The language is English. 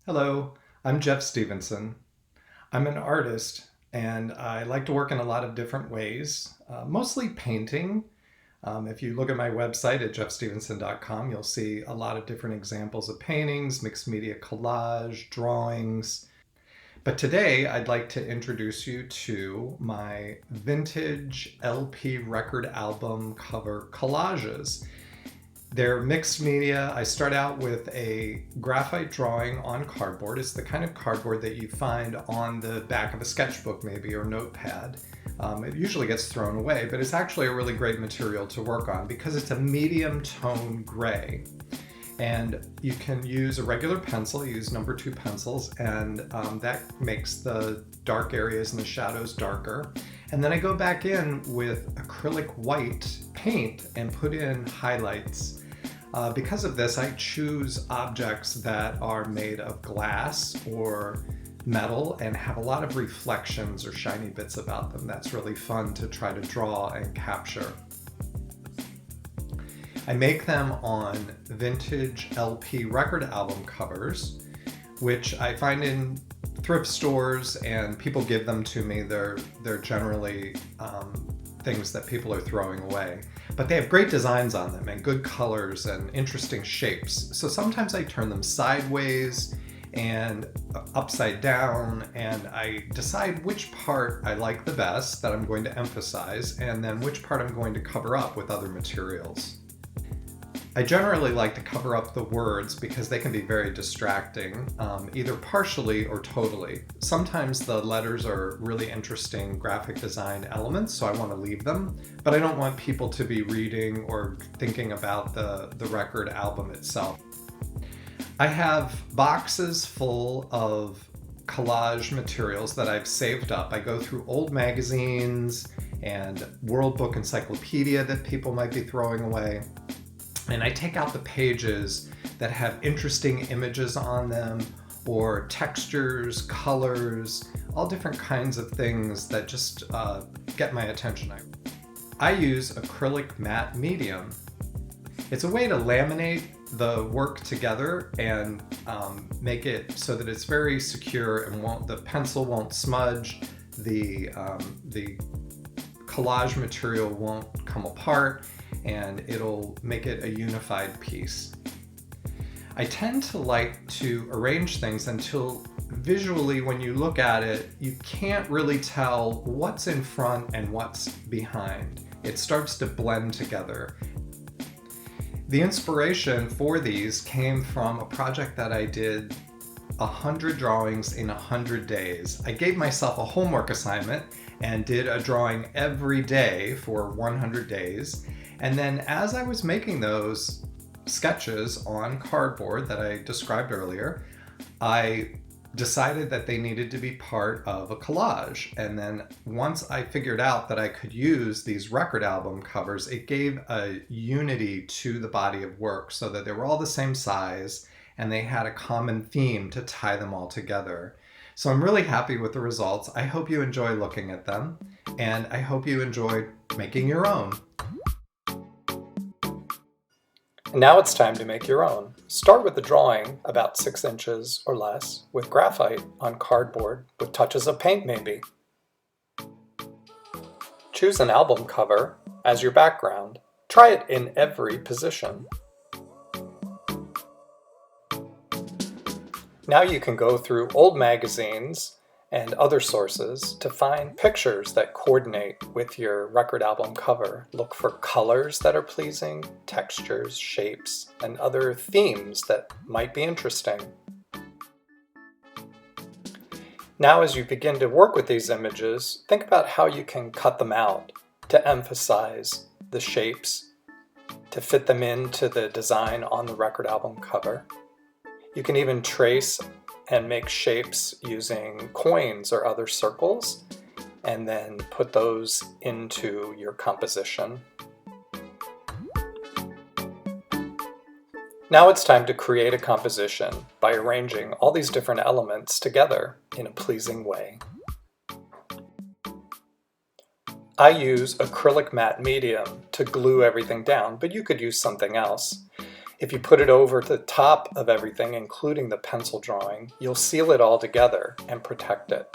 Hello, I'm Jeff Stevenson. I'm an artist and I like to work in a lot of different ways, mostly painting. If you look at my website at JeffStevenson.com, you'll see a lot of different examples of paintings, mixed media collage, drawings. But today I'd like to introduce you to my vintage LP record album cover collages. They're mixed media. I start out with a graphite drawing on cardboard. It's the kind of cardboard that you find on the back of a sketchbook maybe or notepad. It usually gets thrown away, but it's actually a really great material to work on because it's a medium tone gray. And you can use a regular pencil, use number 2 pencils, and that makes the dark areas and the shadows darker. And then I go back in with acrylic white paint and put in highlights. Because of this, I choose objects that are made of glass or metal and have a lot of reflections or shiny bits about them. That's really fun to try to draw and capture. I make them on vintage LP record album covers, which I find in thrift stores and people give them to me. They're generally things that people are throwing away. But they have great designs on them and good colors and interesting shapes. So sometimes I turn them sideways and upside down, and I decide which part I like the best that I'm going to emphasize, and then which part I'm going to cover up with other materials. I generally like to cover up the words because they can be very distracting, either partially or totally. Sometimes the letters are really interesting graphic design elements, so I want to leave them, but I don't want people to be reading or thinking about the record album itself. I have boxes full of collage materials that I've saved up. I go through old magazines and World Book Encyclopedia that people might be throwing away. And I take out the pages that have interesting images on them or textures, colors, all different kinds of things that just get my attention. I use acrylic matte medium. It's a way to laminate the work together and make it so that it's very secure and the pencil won't smudge, the collage material won't come apart, and it'll make it a unified piece. I tend to like to arrange things until visually when you look at it, you can't really tell what's in front and what's behind. It starts to blend together. The inspiration for these came from a project that I did 100 drawings in 100 days. I gave myself a homework assignment and did a drawing every day for 100 days. And then as I was making those sketches on cardboard that I described earlier, I decided that they needed to be part of a collage. And then once I figured out that I could use these record album covers, it gave a unity to the body of work so that they were all the same size and they had a common theme to tie them all together. So I'm really happy with the results. I hope you enjoy looking at them, and I hope you enjoy making your own. Now it's time to make your own. Start with a drawing about 6 inches or less with graphite on cardboard with touches of paint maybe. Choose an album cover as your background. Try it in every position. Now you can go through old magazines and other sources to find pictures that coordinate with your record album cover. Look for colors that are pleasing, textures, shapes, and other themes that might be interesting. Now as you begin to work with these images, think about how you can cut them out to emphasize the shapes, to fit them into the design on the record album cover. You can even trace and make shapes using coins or other circles, and then put those into your composition. Now it's time to create a composition by arranging all these different elements together in a pleasing way. I use acrylic matte medium to glue everything down, but you could use something else. If you put it over the top of everything, including the pencil drawing, you'll seal it all together and protect it.